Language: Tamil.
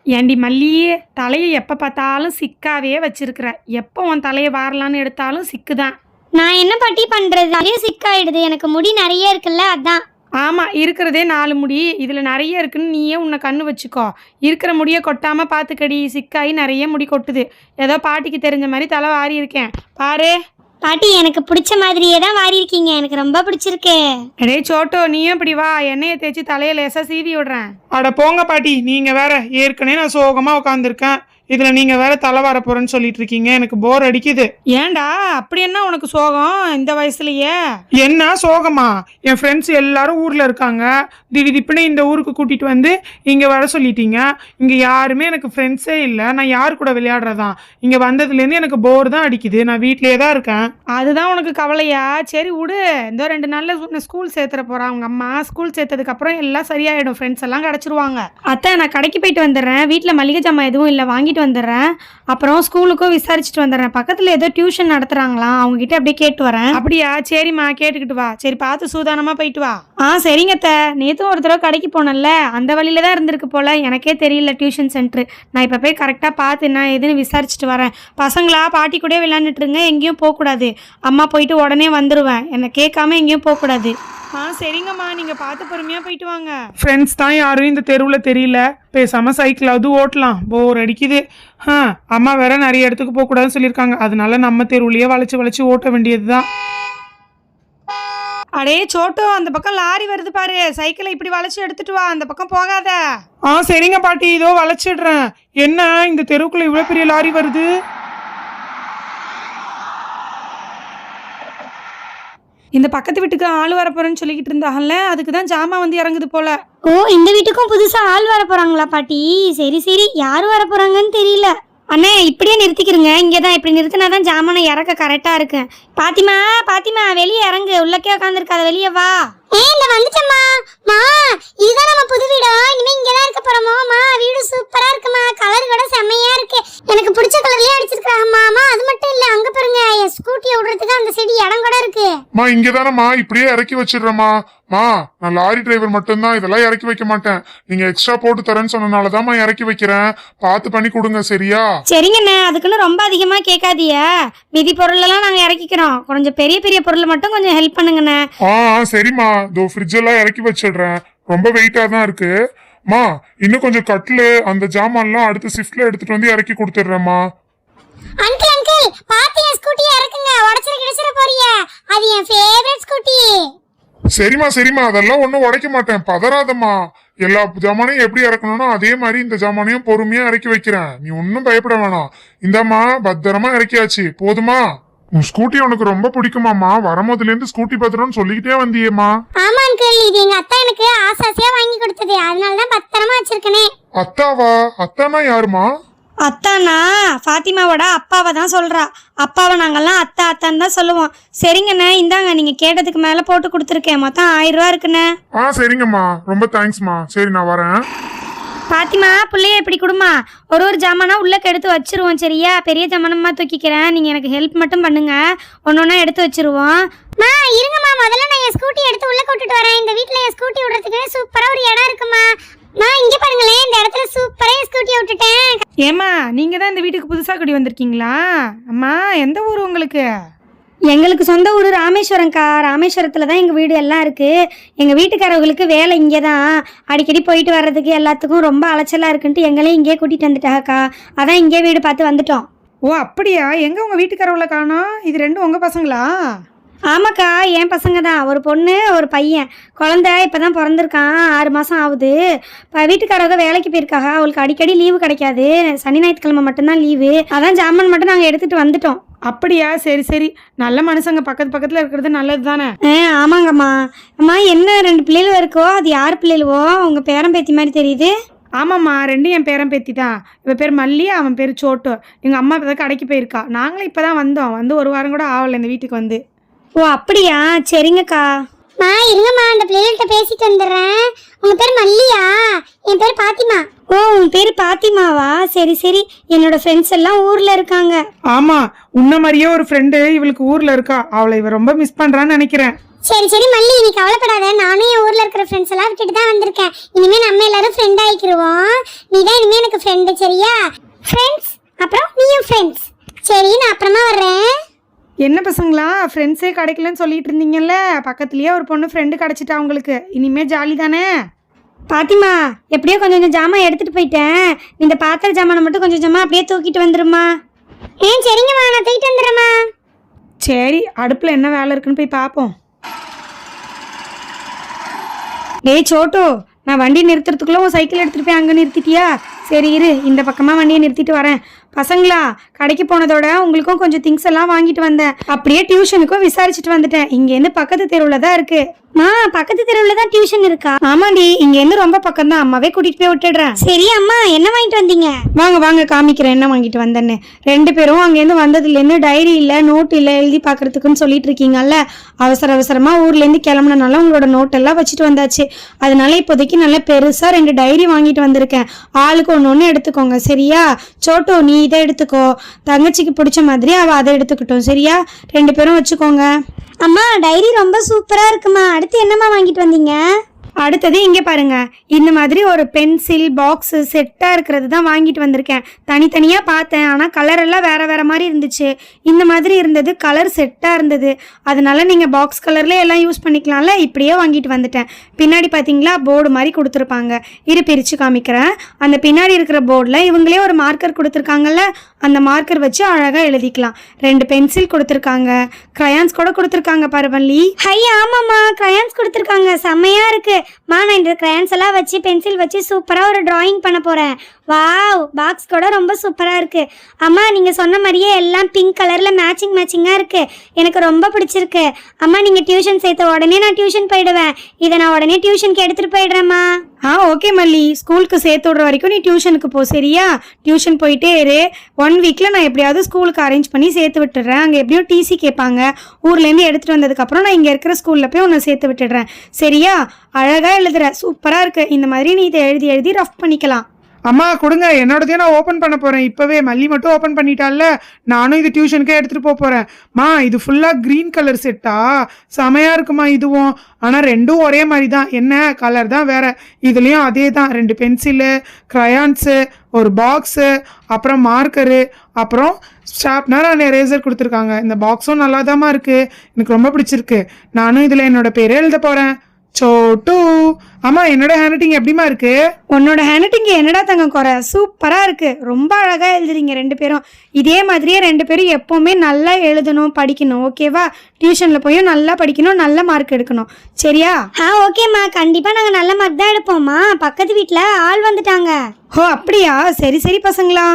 ஏண்டி மல்லியே, தலையை எப்போ பார்த்தாலும் சிக்காவே வச்சிருக்கிற. எப்போ உன் தலையை வாரலான்னு எடுத்தாலும் சிக்குதான். நான் என்ன பாட்டி பண்றது, நிறைய சிக்காயிடுது. எனக்கு முடி நிறைய இருக்குல்ல, அதான். ஆமாம், இருக்கிறதே 4 முடி, இதில் நிறைய இருக்குன்னு நீயே உன்னை கண்ணு வச்சுக்கோ. இருக்கிற முடியை கொட்டாமல் பார்த்துக்கடி. சிக்காயி நிறைய முடி கொட்டுது. ஏதோ பாட்டிக்கு தெரிஞ்ச மாதிரி தலை வாரி இருக்கேன் பாரு. பாட்டி எனக்கு பிடிச்ச மாதிரியே தான் வாரி இருக்கீங்க, எனக்கு ரொம்ப பிடிச்சிருக்கு. அடே சோட்டோ, நீயும் இப்படி வா, எண்ணெயை தேய்ச்சி தலையை லேசாக சீவி விடுறேன். அட போங்க பாட்டி, நீங்கள் வேற. ஏற்கனவே நான் சோகமாக உட்காந்துருக்கேன், இதில் நீங்கள் வேற தலை வர போகிறேன்னு சொல்லிட்டு இருக்கீங்க. எனக்கு போர் அடிக்குது. ஏன்டா அப்படி என்ன உனக்கு சோகம் இந்த வயசுலயே? என்ன சோகமா? என் ஃப்ரெண்ட்ஸ் எல்லாரும் ஊரில் இருக்காங்க. திடீர்னு இந்த ஊருக்கு கூட்டிகிட்டு வந்து இங்கே வர சொல்லிட்டீங்க. இங்கே யாருமே எனக்கு ஃப்ரெண்ட்ஸே இல்லை. நான் யார் கூட விளையாடுறதான்? இங்கே வந்ததுலேருந்து எனக்கு போர் தான் அடிக்குது. நான் வீட்டிலே தான் இருக்கேன். அதுதான் உனக்கு கவலையா? சரி விடு, இந்த 2 நாளில் ஸ்கூல் சேர்த்துற போகிறான் அவங்க அம்மா. ஸ்கூல் சேர்த்ததுக்கப்புறம் எல்லாம் சரியாயிடும், ஃப்ரெண்ட்ஸ் எல்லாம் கிடச்சிருவாங்க. அத்தை, நான் கடைக்கு போயிட்டு வந்துடுறேன். வீட்டில் மளிகை ஜாமான் எதுவும் இல்லை, வாங்கிட்டு வந்துடுறேன். அப்புறம் ஸ்கூலுக்கும் விசாரிச்சுட்டு வந்துடுறேன். பக்கத்தில் ஏதோ டியூஷன் நடத்துகிறாங்களாம், அவங்ககிட்ட அப்படியே கேட்டு வரேன். அப்படியா? சரிம்மா, கேட்டுக்கிட்டு வா. சரி, பார்த்து சூதானமாக போயிட்டு வா. சரிங்க அத்தை. நேற்றும் ஒரு தடவை கடைக்கு போனேன்ல, அந்த வழியில தான் இருந்திருக்கு போல். எனக்கே தெரியல டியூஷன் சென்டர். நான் இப்போ போய் கரெக்டாக பார்த்து என்ன எதுன்னு விசாரிச்சுட்டு வரேன். பசங்களா பாட்டி கூட விளையாண்டுட்டுருங்க, எங்கேயும் போகக்கூடாது. அம்மா போயிட்டு உடனே வந்துடுவேன், என்னை கேட்காம எங்கேயும் போகக்கூடாது. சரிங்கம்மா, நீங்கள் பார்த்து பொறுமையாக போயிட்டு வாங்க. ஃப்ரெண்ட்ஸ் தான் யாரும் இந்த தெருவில் தெரியல. பேசாமல் சைக்கிளாவது ஓட்டலாம், போர் அடிக்குது. அம்மா வேற நிறைய இடத்துக்கு போகக்கூடாதுன்னு சொல்லியிருக்காங்க. அதனால நம்ம தெருவுலையே வளைச்சு ஓட்ட வேண்டியது தான். அடே சோட்டோ, அந்த பக்கம் லாரி வருது பாரு. சைக்கிளை இப்படி வளைச்சு எடுத்துட்டு வா, அந்த பக்கம் போகாத. சரிங்க பாட்டி, இதோ வளைச்சிடுறேன். என்ன இந்த தெருவுக்குள்ள இவ்வளோ பெரிய லாரி வருது? இந்த பக்கத்து வீட்டுக்கு ஆள் வர போறேன்னு சொல்லிக்கிட்டு இருந்தாங்கல்ல, அதுக்கு தான் ஜாமான் வந்து இறங்குது போல. ஓ, இந்த வீட்டுக்கும் புதுசா ஆள் வர போறாங்களா பாட்டி? சரி, யாரு வர போறாங்கன்னு தெரியல. அண்ணே, இப்படியே நிறுத்திக்கிறங்க. இங்கதான் இப்படி நிறுத்தினாதான் ஜாமானை இறக்க கரெக்டா இருக்கு. பாத்திமா வெளியே இறங்கு, உள்ளக்கே உட்காந்துருக்காத, வெளியே வா. இந்த வந்துட்டம்மா. இதுதான் நம்ம புது வீடா? இனிமே இங்கதான் இருக்க போறோமா? வீடு சூப்பரா இருக்குமா, கலர் கூட செம்மையா இருக்கு. எனக்கு பிடிச்ச கலர்லயே அடிச்சிருக்காங்கம்மா. அது மட்டும் இல்ல, அங்க பாருங்க, என் ஸ்கூட்டியை விடுறதுக்கு அந்த செடி இடம் கூட இருக்கு. இங்கதானம்மா, இப்படியே இறக்கி வச்சிடுறேம்மா. நான் லாரி டிரைவர் மட்டும்தான், இதெல்லாம் இறக்கி வைக்க மாட்டேன். நீங்க எக்ஸ்ட்ரா போட்டு தரேன்னு சொன்னனாலதான் இறக்கி வைக்கிறேன். பார்த்து பண்ணி கொடுங்க, சரியா? சரிங்கண்ணே, அதுக்குன்னு ரொம்ப அதிகமா கேட்காதீங்க. மிதி பொருள் எல்லாம் நாங்க இறக்கிக்கிறோம். கொஞ்சம் பெரிய பொருள் மட்டும் கொஞ்சம் ஹெல்ப் பண்ணுங்கண்ணே. சரிம்மா, இதோ ஃப்ரிட்ஜ் எல்லாம் இறக்கி வச்சிடுறேன். ரொம்ப வெயிட்டா தான் இருக்கு. இன்னும் கொஞ்சம் கட்லு அந்த ஜாமான்லாம் அடுத்த ஷிஃப்ட்ல எடுத்துட்டு வந்து இறக்கி கொடுத்துடுறேம்மா. அங்கிள் பாத்து என் ஸ்கூட்டியை இறக்குங்க, உடைச்சிர போறீங்க. அது என் ஃபேவரட் ஸ்கூட்டி. சரிம்மா, அதெல்லாம் ஒன்றும் உடைக்க மாட்டேன், பதறாதம்மா. எல்லா ஜாமானையும் எப்படி இறக்கணும்னோ அதே மாதிரி இந்த ஜாமானையும் பொறுமையா இறக்கி வைக்கிறேன். நீ ஒன்னும் பயப்பட வேணாம். இந்தம்மா, பத்திரமா இறக்கியாச்சு, போதுமா? உன் ஸ்கூட்டி உனக்கு ரொம்ப பிடிக்குமாமா? வரும்போதுல இருந்து ஸ்கூட்டி பத்திரம்னு சொல்லிக்கிட்டே வந்தியேம்மா. ஆமா அங்கிள், இது எங்க அத்தா எனக்கு ஆசாசியா வாங்கி கொடுத்தது, அதனாலதான் பத்திரமா வச்சிருக்கனே. அத்தாவா? அத்தானா யாருமா? அத்தானா ஃபாத்திமாவோட அப்பாவை தான் சொல்றா. அப்பாவை நாங்கெல்லாம் அத்தான்னு தான் சொல்லுவோம். சரிங்கண்ணே, இந்தாங்க, நீங்க கேட்டதுக்கு மேல போட்டு கொடுத்துருக்கேன். மொத்தம் 1000 ரூபா இருக்குண்ணே. சரிங்கம்மா, ரொம்ப தேங்க்ஸ்மா. சரி, நான் வரேன். பாத்திமா, பிள்ளைய இப்படி கொடுமா. ஒரு ஜாமானா உள்ளக்க எடுத்து வச்சிருவோம், சரியா? பெரிய ஜாமானமா தூக்கிக்கிறேன், நீங்க எனக்கு ஹெல்ப் மட்டும் பண்ணுங்க. ஒன்னொன்னா எடுத்து வச்சிருவோம். இருங்கம்மா, முதல்ல நான் என் ஸ்கூட்டி எடுத்து உள்ள கூட்டிட்டு வரேன். இந்த வீட்டுல என் ஸ்கூட்டி விடுறதுக்கு சூப்பரா ஒரு இடம் இருக்குமா. இங்க பாருங்களேன், இந்த இடத்துல சூப்பரா ஸ்கூட்டியை விட்டுட்டேன். ஏமா, நீங்க தான் இந்த வீட்டுக்கு புதுசா குடி வந்திருக்கீங்களா? அம்மா, எந்த ஊர் உங்களுக்கு? எங்களுக்கு சொந்த ஊர் ராமேஸ்வரம்க்கா. ராமேஸ்வரத்தில் தான் எங்கள் வீடு எல்லாம் இருக்குது. எங்கள் வீட்டுக்காரவங்களுக்கு வேலை இங்கே தான். அடிக்கடி போயிட்டு வர்றதுக்கு எல்லாத்துக்கும் ரொம்ப அலைச்சலாக இருக்குன்ட்டு எங்களையும் இங்கே கூட்டிகிட்டு வந்துட்டாக்கா. அதான் இங்கே வீடு பார்த்து வந்துட்டோம். ஓ அப்படியா? எங்கே உங்கள் வீட்டுக்காரவங்களை காணோம்? இது 2 உங்கள் பசங்களா? ஆமாக்கா, என் பசங்க தான். ஒரு பொண்ணு ஒரு பையன். குழந்தை இப்போ தான் பிறந்திருக்கான், 6 மாதம் ஆகுது. இப்போ வீட்டுக்காரங்க வேலைக்கு போயிருக்காங்க. அவளுக்கு அடிக்கடி லீவு கிடைக்காது, சனி ஞாயிற்றுக்கிழமை மட்டும்தான் லீவு. அதான் ஜாமான் மட்டும் நாங்கள் எடுத்துகிட்டு வந்துட்டோம். அப்படியா? சரி, நல்ல மனுஷங்க பக்கத்தில் இருக்கிறது நல்லது தானே. ஆமாங்கம்மா. அம்மா, என்ன 2 பிள்ளைகள் இருக்கோ, அது யார் பிள்ளைகளோ? உங்கள் பேரன் பேத்தி மாதிரி தெரியுது. ஆமாம்மா, 2 என் பேரன் பேத்தி தான். இவன் பேர் மல்லி, அவன் பேர் சோட்டு. எங்கள் அம்மா இப்போ தான் கடைக்கு போயிருக்கா. நாங்களும் இப்போ தான் வந்தோம். வந்து 1 வாரம் கூட ஆகலை இந்த வீட்டுக்கு வந்து. ஓ அப்படியா? சரிங்கக்கா. இருங்கம்மா, அந்த பிள்ளைகள்கிட்ட பேசிட்டு வந்துடுறேன். உங்க பேர் மல்லியா? என் பேர் பாத்திமா. ஓ, உன் பேர் பாத்திமாவா? சரி, என்னோட ஃப்ரெண்ட்ஸ் எல்லாம் ஊர்ல இருக்காங்க. ஆமா, உன்ன மாதிரியே ஒரு ஃப்ரெண்டு இவளுக்கு ஊர்ல இருக்கா. அவளை இவ ரொம்ப மிஸ் பண்றான்னு நினைக்கிறேன். சரி சரி மல்லி, நீ கவலைப்படாத. நானும் என் ஊர்ல இருக்கிற ஃப்ரெண்ட்ஸ் எல்லாம் விட்டுட்டு தான் வந்திருக்கேன். இனிமே நம்ம எல்லாரும் ஃப்ரெண்ட் ஆயிக்கிருவோம். நீ தான் இனிமே எனக்கு ஃப்ரெண்டு, சரியா? ஃப்ரெண்ட்ஸ், அப்புறம் நீயும் ஃப்ரெண்ட்ஸ். சரி, நான் அப்புறமா வர்றேன். என்ன பசங்களா, ஃப்ரெண்ட்ஸே கிடைக்கலன்னு சொல்லிட்டு இருந்தீங்கல்ல, பக்கத்துலேயே ஒரு பொண்ணு ஃப்ரெண்டு கிடச்சிட்டா உங்களுக்கு. இனிமே ஜாலி தானே? பாத்திமா, எப்படியோ கொஞ்சம் கொஞ்சம் ஜாமான் எடுத்துட்டு போயிட்டேன். இந்த பாத்திர ஜாமானை மட்டும் கொஞ்சம் கொஞ்சமா அப்படியே தூக்கிட்டு வந்துருமா. சரிங்கம்மா, நான் தூக்கிட்டு வந்துடுறேம்மா. சரி, அடுப்பில் என்ன வேலை இருக்குன்னு போய் பார்ப்போம். டேய் சோட்டு, நான் வண்டி நிறுத்துறதுக்குள்ளே உன் சைக்கிள் எடுத்துகிட்டு போய் அங்கே நிறுத்திட்டியா? சரி இரு, இந்த பக்கமாக வண்டியை நிறுத்திட்டு வரேன். பசங்களா, கடைக்கு போனதோட உங்களுக்கும் கொஞ்சம் திங்ஸ் எல்லாம் வாங்கிட்டு வந்தேன். அப்படியே டியூஷனுக்கும் விசாரிச்சுட்டு வந்துட்டேன். இங்கேருந்து பக்கத்து தெருவில் தான் இருக்குது. மா, பக்கத்து தெருவில் தான் டியூஷன் இருக்கா? ஆமாண்டி, இங்கேருந்து ரொம்ப பக்கம் தான். அம்மாவே கூட்டிகிட்டு போய் விட்டுடுறேன். சரி அம்மா, என்ன வாங்கிட்டு வந்தீங்க? வாங்க வாங்க, காமிக்கிறேன் என்ன வாங்கிட்டு வந்தேன்னு. 2 பேரும் அங்கேருந்து வந்ததுலேருந்து டைரி இல்லை, நோட் இல்லை, எழுதி பார்க்கறதுக்குன்னு சொல்லிட்டு இருக்கீங்கல்ல. அவசரமாக ஊர்லேருந்து கிளம்புனனால உங்களோட நோட்டெல்லாம் வச்சுட்டு வந்தாச்சு. அதனால இப்போதைக்கு நல்ல பெருசாக 2 டைரி வாங்கிட்டு வந்திருக்கேன். ஆளுக்கு ஒன்று எடுத்துக்கோங்க, சரியா? சோட்டு, நீ இதை எடுத்துக்கோ. தங்கச்சிக்கு பிடிச்ச மாதிரி அவள் அதை எடுத்துக்கிட்டோம், சரியா? 2 பேரும் வச்சுக்கோங்க. அம்மா, டைரி ரொம்ப சூப்பரா இருக்குமா. அடுத்து என்னம்மா வாங்கிட்டு வந்தீங்க? அடுத்தது இங்கே பாருங்க, இந்த மாதிரி ஒரு பென்சில் பாக்ஸு செட்டாக இருக்கிறது தான் வாங்கிட்டு வந்திருக்கேன். தனித்தனியாக பார்த்தேன், ஆனால் கலர் எல்லாம் வேறு வேறு மாதிரி இருந்துச்சு. இந்த மாதிரி இருந்தது, கலர் செட்டாக இருந்தது. அதனால நீங்கள் பாக்ஸ் கலரில் எல்லாம் யூஸ் பண்ணிக்கலாம்ல, இப்படியே வாங்கிட்டு வந்துட்டேன். பின்னாடி பார்த்தீங்களா, போர்டு மாதிரி கொடுத்துருப்பாங்க. இரு, பிரித்து காமிக்கிறேன். அந்த பின்னாடி இருக்கிற போர்டில் இவங்களே ஒரு மார்க்கர் கொடுத்துருக்காங்கல்ல, அந்த மார்க்கர் வச்சு அழகாக எழுதிக்கலாம். 2 பென்சில் கொடுத்துருக்காங்க, க்ரையான்ஸ் கூட கொடுத்துருக்காங்க. பரவல்லி, ஹை, ஆமாம்மா, க்ரையான்ஸ் கொடுத்துருக்காங்க. செம்மையாக இருக்கு. மா, நான் இந்த க்ரையான்ஸ் எல்லாம் வச்சு பென்சில் வச்சு சூப்பராக ஒரு டிராயிங் பண்ண போகிறேன். வாவ், பாக்ஸ் கூட ரொம்ப சூப்பராக இருக்குது. அம்மா, நீங்கள் சொன்ன மாதிரியே எல்லாம் பிங்க் கலரில் மேட்சிங்காக இருக்குது. எனக்கு ரொம்ப பிடிச்சிருக்கு. அம்மா, நீங்கள் டியூஷன் சேர்த்த உடனே நான் டியூஷன் போயிடுவேன். இதை நான் உடனே டியூஷனுக்கு எடுத்துகிட்டு போயிடுறேம்மா. ஓகே மல்லி, ஸ்கூலுக்கு சேர்த்து விடுற வரைக்கும் நீ டியூஷனுக்கு போ, சரியா? டியூஷன் போயிட்டே இரு. 1 வீக்கில் நான் எப்படியாவது ஸ்கூலுக்கு அரேஞ்ச் பண்ணி சேர்த்து விட்டுடுறேன். அங்கே எப்படியும் டிசி கேட்பாங்க. ஊர்லேருந்து எடுத்துகிட்டு வந்ததுக்கப்புறம் நான் இங்கே இருக்கிற ஸ்கூலில் போய் உன்னை சேர்த்து விட்டுடுறேன், சரியா? அழகாக எழுதுற, சூப்பராக இருக்குது. இந்த மாதிரி நீ இதை எழுதி எழுதி ரஃப் பண்ணிக்கலாம். அம்மா கொடுங்க, என்னோடதையும் நான் ஓப்பன் பண்ண போகிறேன். இப்போவே மல்லி மட்டும் ஓப்பன் பண்ணிட்டால, நானும் இது டியூஷனுக்கே எடுத்துகிட்டு போக போகிறேன். மா, இது ஃபுல்லாக க்ரீன் கலர் செட்டா? செமையாக இருக்குமா இதுவும். ஆனால் 2ம் ஒரே மாதிரி தான், என்ன கலர் தான் வேறு. இதுலேயும் அதே தான், 2 பென்சிலு, க்ரையான்ஸு, ஒரு பாக்ஸு, அப்புறம் மார்க்கரு, அப்புறம் ஷார்ப்னர் அண்ட் எரேசர் கொடுத்துருக்காங்க. இந்த பாக்ஸும் நல்லாதாம்மா இருக்குது, எனக்கு ரொம்ப பிடிச்சிருக்கு. நானும் இதில் என்னோட பேரே எழுத போகிறேன், சோட்டு. அம்மா, என்னோட ஹேண்ட் ரைட்டிங் எப்படிமா இருக்கு? உன்னோட ஹேண்ட் ரைட்டிங் என்னடா தங்கம் குறை, சூப்பராக இருக்குது. ரொம்ப அழகாக எழுதுறீங்க 2 பேரும். இதே மாதிரியே 2 பேரும் எப்போவுமே நல்லா எழுதணும், படிக்கணும், ஓகேவா? டியூஷனில் போய் நல்லா படிக்கணும், நல்ல மார்க் எடுக்கணும், சரியா? ஓகேம்மா, கண்டிப்பாக நாங்கள் நல்ல மார்க் தான் எடுப்போம்மா. பக்கத்து வீட்டில் ஆள் வந்துட்டாங்க. அப்படியா? சரி சரி பசங்களா.